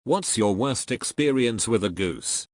What's your worst experience with a goose?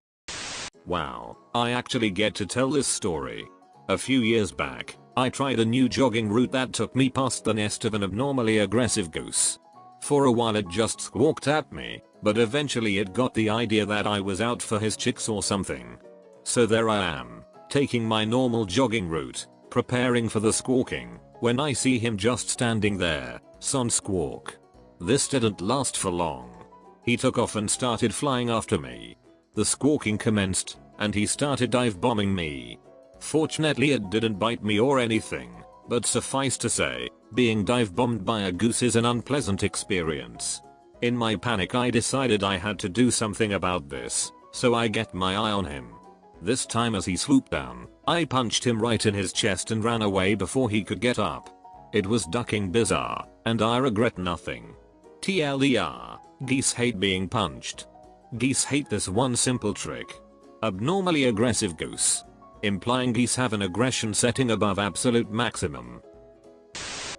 Wow, I actually get to tell this story. A few years back, I tried a new jogging route that took me past the nest of an abnormally aggressive goose. For a while it just squawked at me, but eventually it got the idea that I was out for his chicks or something. So there I am, taking my normal jogging route, preparing for the squawking, when I see him just standing there, sans squawk. This didn't last for long. He took off and started flying after me. The squawking commenced, and he started dive bombing me. Fortunately it didn't bite me or anything, but suffice to say, being dive bombed by a goose is an unpleasant experience. In my panic I decided I had to do something about this, so I get my eye on him. This time as he swooped down, I punched him right in his chest and ran away before he could get up. It was ducking bizarre, and I regret nothing. TLDR, geese hate being punched. Geese hate this one simple trick. Abnormally aggressive goose. Implying geese have an aggression setting above absolute maximum.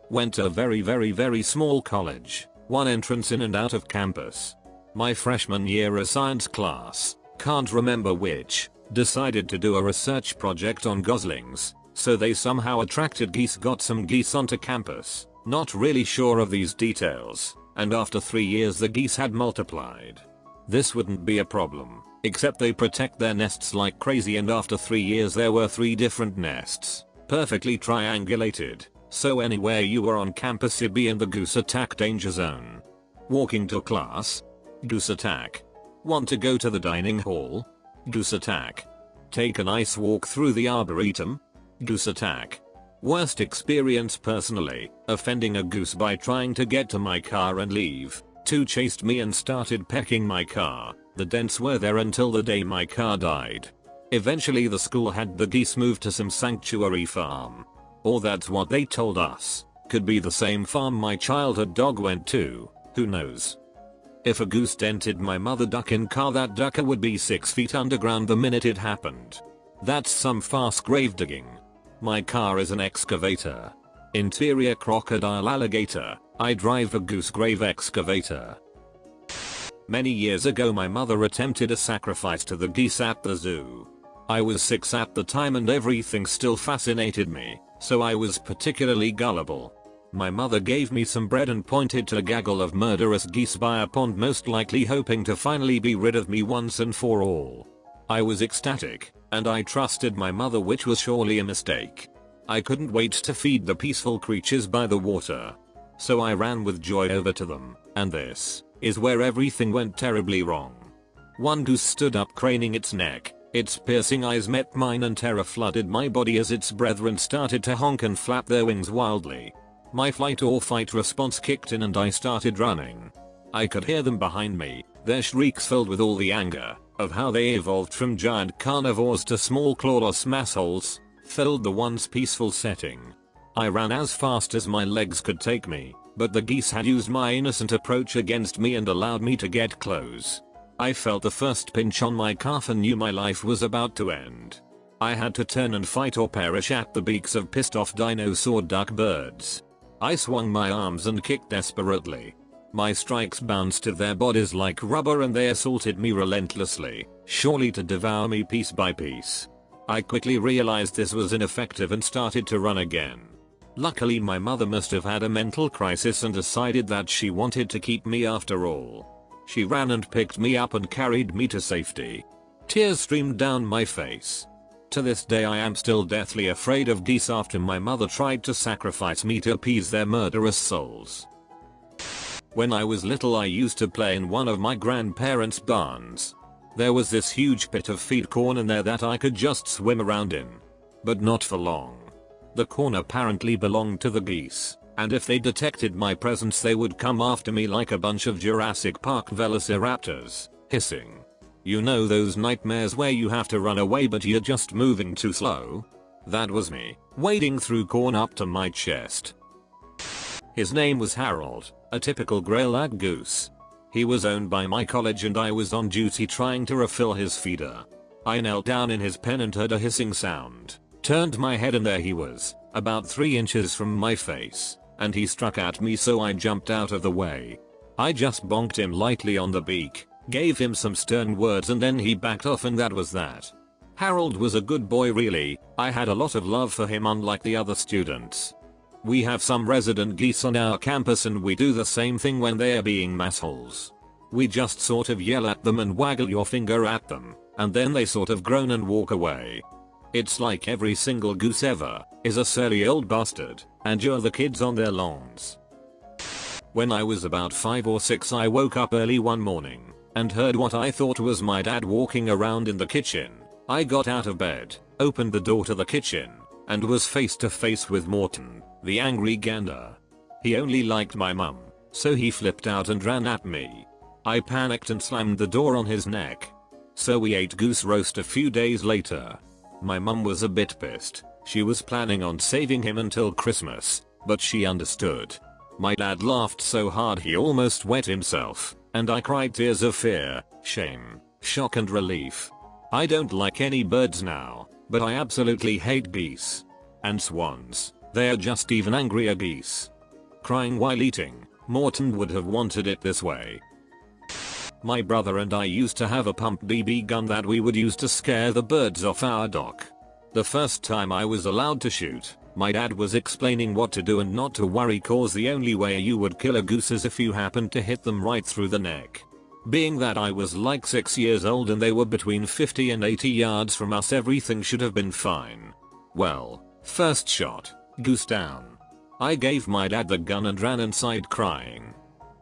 Went to a very small college, one entrance in and out of campus. My freshman year a science class, can't remember which, decided to do a research project on goslings, so they somehow attracted geese, got some geese onto campus, not really sure of these details, and after 3 years the geese had multiplied. This wouldn't be a problem, except they protect their nests like crazy, and after 3 years there were 3 different nests, perfectly triangulated, so anywhere you were on campus you'd be in the goose attack danger zone. Walking to class? Goose attack. Want to go to the dining hall? Goose attack. Take a nice walk through the arboretum? Goose attack. Worst experience personally, offending a goose by trying to get to my car and leave. 2 chased me and started pecking my car. The dents were there until the day my car died. Eventually the school had the geese moved to some sanctuary farm. Or that's what they told us. Could be the same farm my childhood dog went to, who knows. If a goose dented my mother ducking car, that ducker would be 6 feet underground the minute it happened. That's some fast grave digging. My car is an excavator. Interior crocodile alligator. I drive a goose grave excavator. Many years ago my mother attempted a sacrifice to the geese at the zoo. I was 6 at the time and everything still fascinated me, so I was particularly gullible. My mother gave me some bread and pointed to a gaggle of murderous geese by a pond, most likely hoping to finally be rid of me once and for all. I was ecstatic, and I trusted my mother, which was surely a mistake. I couldn't wait to feed the peaceful creatures by the water. So I ran with joy over to them, and this is where everything went terribly wrong. One goose stood up craning its neck, its piercing eyes met mine and terror flooded my body as its brethren started to honk and flap their wings wildly. My flight or fight response kicked in and I started running. I could hear them behind me, their shrieks filled with all the anger of how they evolved from giant carnivores to small clawless massholes, filled the once peaceful setting. I ran as fast as my legs could take me, but the geese had used my innocent approach against me and allowed me to get close. I felt the first pinch on my calf and knew my life was about to end. I had to turn and fight or perish at the beaks of pissed off dinosaur duck birds. I swung my arms and kicked desperately. My strikes bounced to their bodies like rubber and they assaulted me relentlessly, surely to devour me piece by piece. I quickly realized this was ineffective and started to run again. Luckily my mother must have had a mental crisis and decided that she wanted to keep me after all. She ran and picked me up and carried me to safety. Tears streamed down my face. To this day I am still deathly afraid of geese after my mother tried to sacrifice me to appease their murderous souls. When I was little I used to play in one of my grandparents' barns. There was this huge pit of feed corn in there that I could just swim around in. But not for long. The corn apparently belonged to the geese, and if they detected my presence they would come after me like a bunch of Jurassic Park velociraptors, hissing. You know those nightmares where you have to run away but you're just moving too slow? That was me, wading through corn up to my chest. His name was Harold, a typical grey-lag goose. He was owned by my college and I was on duty trying to refill his feeder. I knelt down in his pen and heard a hissing sound. Turned my head and there he was, about 3 inches from my face, and he struck at me so I jumped out of the way. I just bonked him lightly on the beak, Gave him some stern words and then he backed off and that was that. Harold was a good boy really, I had a lot of love for him unlike the other students. We have some resident geese on our campus and we do the same thing when they are being massholes. We just sort of yell at them and waggle your finger at them, and then they sort of groan and walk away. It's like every single goose ever is a surly old bastard, and you're the kids on their lawns. When I was about 5 or 6 I woke up early one morning and heard what I thought was my dad walking around in the kitchen. I got out of bed, opened the door to the kitchen, and was face to face with Morton, the angry gander. He only liked my mum, so he flipped out and ran at me. I panicked and slammed the door on his neck. So we ate goose roast a few days later. My mum was a bit pissed. She was planning on saving him until Christmas, but she understood. My dad laughed so hard he almost wet himself, and I cried tears of fear, shame, shock and relief. I don't like any birds now, but I absolutely hate geese. And swans, they're just even angrier geese. Crying while eating, Morton would have wanted it this way. My brother and I used to have a pump BB gun that we would use to scare the birds off our dock. The first time I was allowed to shoot, my dad was explaining what to do and not to worry cause the only way you would kill a goose is if you happened to hit them right through the neck. Being that I was like 6 years old and they were between 50 and 80 yards from us everything should have been fine. Well, first shot, goose down. I gave my dad the gun and ran inside crying.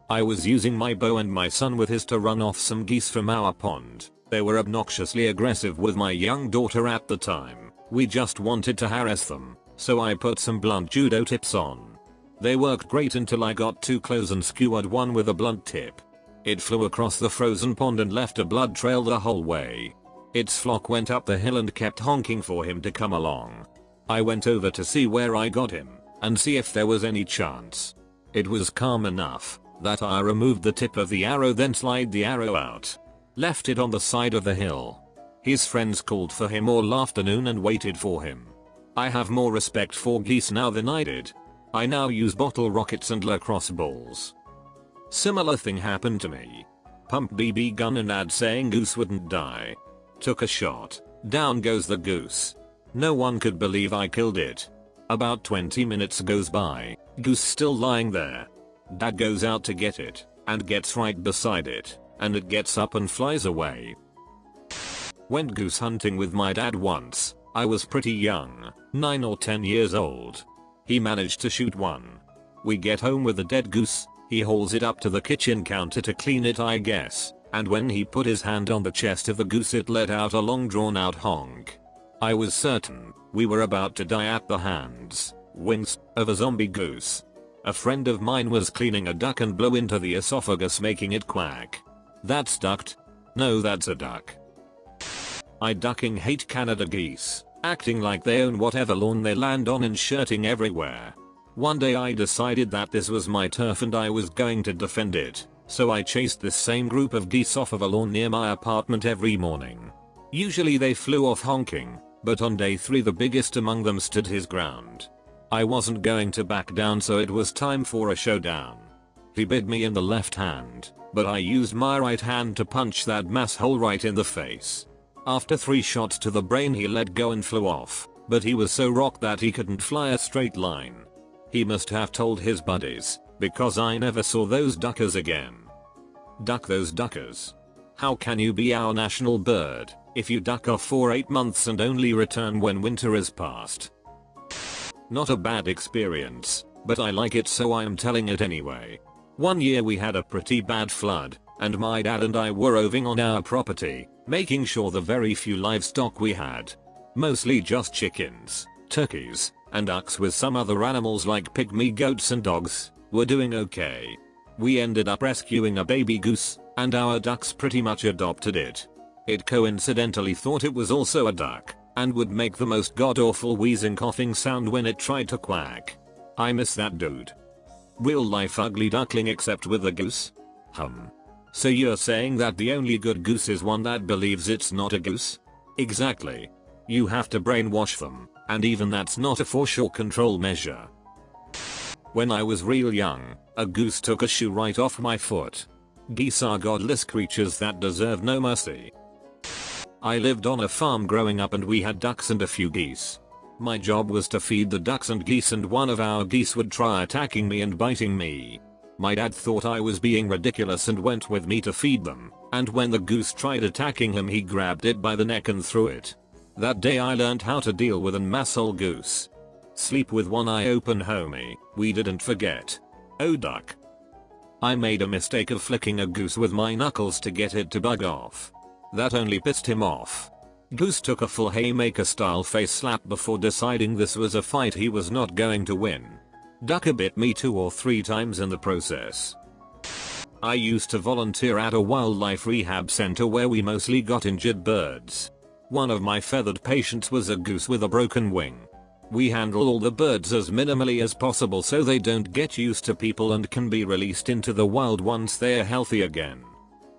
I was using my bow and my son with his to run off some geese from our pond. They were obnoxiously aggressive with my young daughter at the time. We just wanted to harass them, so I put some blunt judo tips on. They worked great until I got too close and skewered one with a blunt tip. It flew across the frozen pond and left a blood trail the whole way. Its flock went up the hill and kept honking for him to come along. I went over to see where I got him and see if there was any chance. It was calm enough that I removed the tip of the arrow then slid the arrow out. Left it on the side of the hill. His friends called for him all afternoon and waited for him. I have more respect for geese now than I did. I now use bottle rockets and lacrosse balls. Similar thing happened to me. Pump BB gun and ad saying goose wouldn't die. Took a shot. Down goes the goose. No one could believe I killed it. About 20 minutes goes by. Goose still lying there. Dad goes out to get it and gets right beside it, and it gets up and flies away. Went goose hunting with my dad once. I was pretty young, 9 or 10 years old. He managed to shoot one. We get home with a dead goose. He hauls it up to the kitchen counter to clean it I guess, and when he put his hand on the chest of the goose it let out a long drawn out honk. I was certain we were about to die at the hands, wings, of a zombie goose. A friend of mine was cleaning a duck and blew into the esophagus making it quack. That's ducked? No, that's a duck. I ducking hate Canada geese, acting like they own whatever lawn they land on and shirting everywhere. One day I decided that this was my turf and I was going to defend it, so I chased this same group of geese off of a lawn near my apartment every morning. Usually they flew off honking, but on day 3 the biggest among them stood his ground. I wasn't going to back down so it was time for a showdown. He bit me in the left hand, but I used my right hand to punch that masshole right in the face. After 3 shots to the brain he let go and flew off, but he was so rocked that he couldn't fly a straight line. He must have told his buddies, because I never saw those duckers again. Duck those duckers. How can you be our national bird if you duck off for 8 months and only return when winter is past? Not a bad experience, but I like it so I am telling it anyway. One year we had a pretty bad flood, and my dad and I were roving on our property, making sure the very few livestock we had, mostly just chickens, turkeys, and ducks with some other animals like pygmy goats and dogs, were doing okay. We ended up rescuing a baby goose, and our ducks pretty much adopted it. It coincidentally thought it was also a duck, and would make the most god-awful wheezing coughing sound when it tried to quack. I miss that dude. Real life ugly duckling except with a goose? So you're saying that the only good goose is one that believes it's not a goose? Exactly. You have to brainwash them, and even that's not a for sure control measure. When I was real young, a goose took a shoe right off my foot. Geese are godless creatures that deserve no mercy. I lived on a farm growing up and we had ducks and a few geese. My job was to feed the ducks and geese, and one of our geese would try attacking me and biting me. My dad thought I was being ridiculous and went with me to feed them, and when the goose tried attacking him he grabbed it by the neck and threw it. That day I learned how to deal with an asshole goose. Sleep with one eye open, homie, we didn't forget. Oh duck. I made a mistake of flicking a goose with my knuckles to get it to bug off. That only pissed him off. Goose took a full haymaker style face slap before deciding this was a fight he was not going to win. Duck bit me 2 or 3 times in the process. I used to volunteer at a wildlife rehab center where we mostly got injured birds. One of my feathered patients was a goose with a broken wing. We handle all the birds as minimally as possible so they don't get used to people and can be released into the wild once they are healthy again.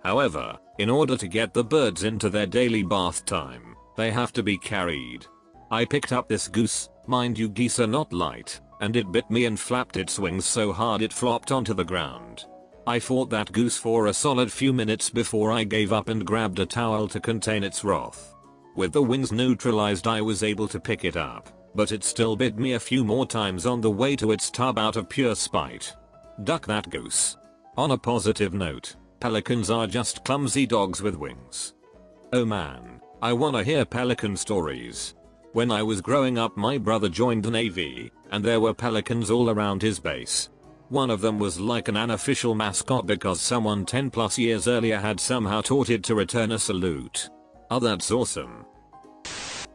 However, in order to get the birds into their daily bath time, they have to be carried. I picked up this goose, mind you geese are not light, and it bit me and flapped its wings so hard it flopped onto the ground. I fought that goose for a solid few minutes before I gave up and grabbed a towel to contain its wrath. With the wings neutralized I was able to pick it up, but it still bit me a few more times on the way to its tub out of pure spite. Duck that goose. On a positive note, pelicans are just clumsy dogs with wings. Oh man, I wanna hear pelican stories. When I was growing up my brother joined the Navy, and there were pelicans all around his base. One of them was like an unofficial mascot because someone 10 plus years earlier had somehow taught it to return a salute. Oh that's awesome.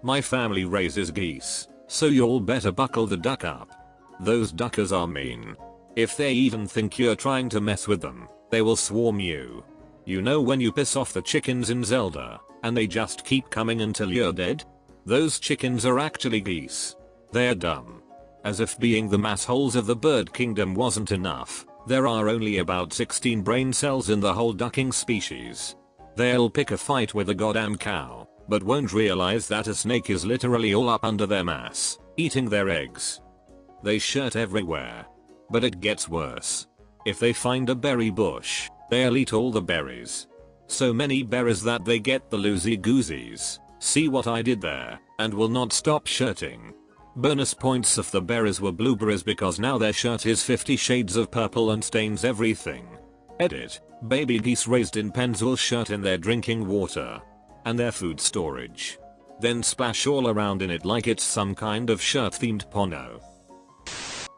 My family raises geese, so y'all better buckle the duck up. Those duckers are mean. If they even think you're trying to mess with them, they will swarm you. You know when you piss off the chickens in Zelda, and they just keep coming until you're dead? Those chickens are actually geese. They're dumb. As if being the massholes of the bird kingdom wasn't enough, there are only about 16 brain cells in the whole ducking species. They'll pick a fight with a goddamn cow, but won't realize that a snake is literally all up under their mass, eating their eggs. They shirt everywhere. But it gets worse. If they find a berry bush, they'll eat all the berries. So many berries that they get the loosey-gooseys. See what I did there, and will not stop shirting. Bonus points if the berries were blueberries because now their shirt is 50 shades of purple and stains everything. Edit. Baby geese raised in pens will shirt in their drinking water and their food storage, then splash all around in it like it's some kind of shirt themed porno.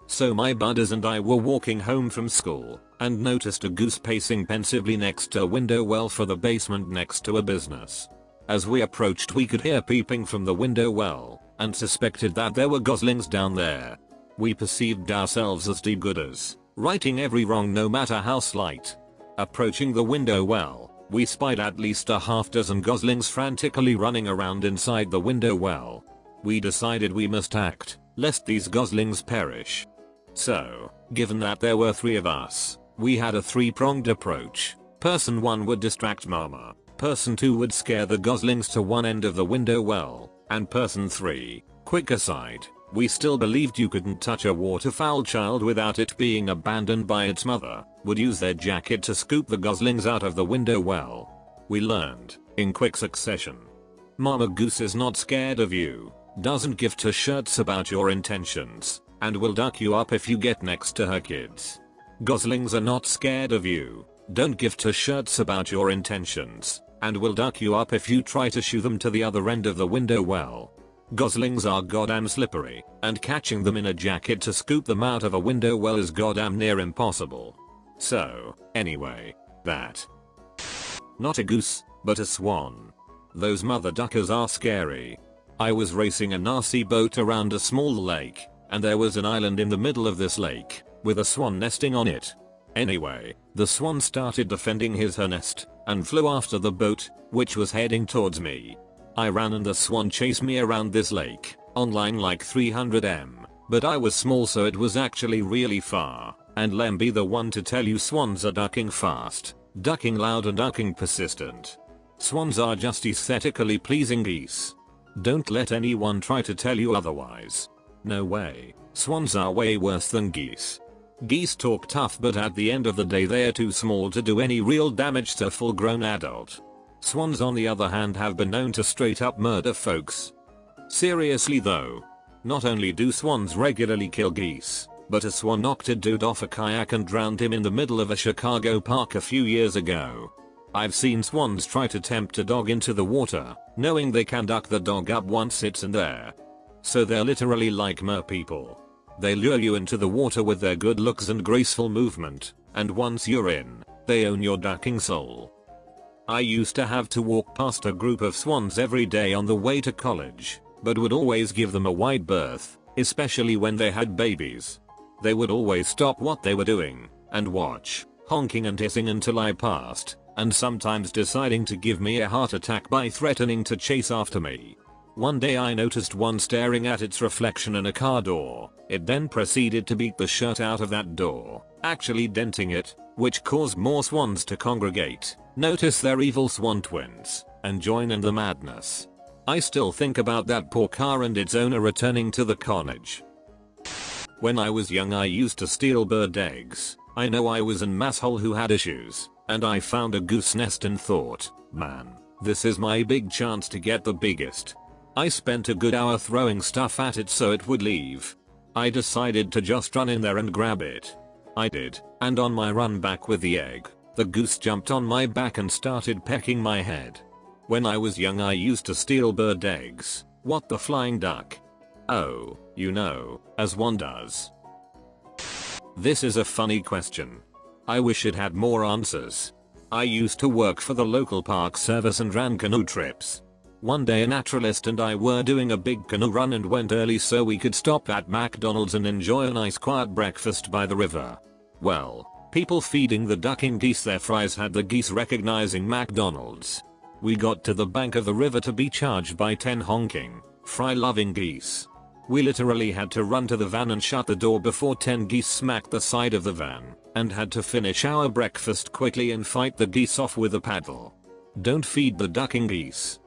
So my buddies and I were walking home from school and noticed a goose pacing pensively next to a window well for the basement next to a business. As we approached we could hear peeping from the window well and suspected that there were goslings down there. We perceived ourselves as do-gooders, righting every wrong no matter how slight. Approaching the window well, we spied at least a half dozen goslings frantically running around inside the window well. We decided we must act, lest these goslings perish. So, given that there were 3 of us, we had a 3-pronged approach. Person 1 would distract mama, person 2 would scare the goslings to one end of the window well, and person 3, quick aside, we still believed you couldn't touch a waterfowl child without it being abandoned by its mother, would use their jacket to scoop the goslings out of the window well. We learned, in quick succession. Mama Goose is not scared of you, doesn't give 2 shirts about your intentions, and will duck you up if you get next to her kids. Goslings are not scared of you, don't give 2 shirts about your intentions, and will duck you up if you try to shoo them to the other end of the window well. Goslings are goddamn slippery, and catching them in a jacket to scoop them out of a window well is goddamn near impossible. So, anyway, that. Not a goose, but a swan. Those mother duckers are scary. I was racing an RC boat around a small lake, and there was an island in the middle of this lake, with a swan nesting on it. Anyway, the swan started defending her nest, and flew after the boat, which was heading towards me. I ran and the swan chased me around this lake, online like 300 m, but I was small so it was actually really far, and lem be the one to tell you swans are ducking fast, ducking loud and ducking persistent. Swans are just aesthetically pleasing geese. Don't let anyone try to tell you otherwise. No way, swans are way worse than geese. Geese talk tough, but at the end of the day they are too small to do any real damage to a full-grown adult. Swans on the other hand have been known to straight up murder folks. Seriously though. Not only do swans regularly kill geese, but a swan knocked a dude off a kayak and drowned him in the middle of a Chicago park a few years ago. I've seen swans try to tempt a dog into the water, knowing they can duck the dog up once it's in there. So they're literally like mer people. They lure you into the water with their good looks and graceful movement, and once you're in, they own your ducking soul. I used to have to walk past a group of swans every day on the way to college, but would always give them a wide berth, especially when they had babies. They would always stop what they were doing and watch, honking and hissing until I passed, and sometimes deciding to give me a heart attack by threatening to chase after me. One day I noticed one staring at its reflection in a car door. It then proceeded to beat the shirt out of that door, actually denting it, which caused more swans to congregate, notice their evil swan twins, and join in the madness. I still think about that poor car and its owner returning to the carnage. When I was young I used to steal bird eggs. I know I was an asshole who had issues, and I found a goose nest and thought, man, this is my big chance to get the biggest. I spent a good hour throwing stuff at it so it would leave. I decided to just run in there and grab it. I did, and on my run back with the egg, the goose jumped on my back and started pecking my head. When I was young I used to steal bird eggs. What the flying duck? Oh, you know, as one does. This is a funny question. I wish it had more answers. I used to work for the local park service and ran canoe trips. One day a naturalist and I were doing a big canoe run and went early so we could stop at McDonald's and enjoy a nice quiet breakfast by the river. Well, people feeding the ducking geese their fries had the geese recognizing McDonald's. We got to the bank of the river to be charged by 10 honking, fry-loving geese. We literally had to run to the van and shut the door before 10 geese smacked the side of the van, and had to finish our breakfast quickly and fight the geese off with a paddle. Don't feed the ducking geese.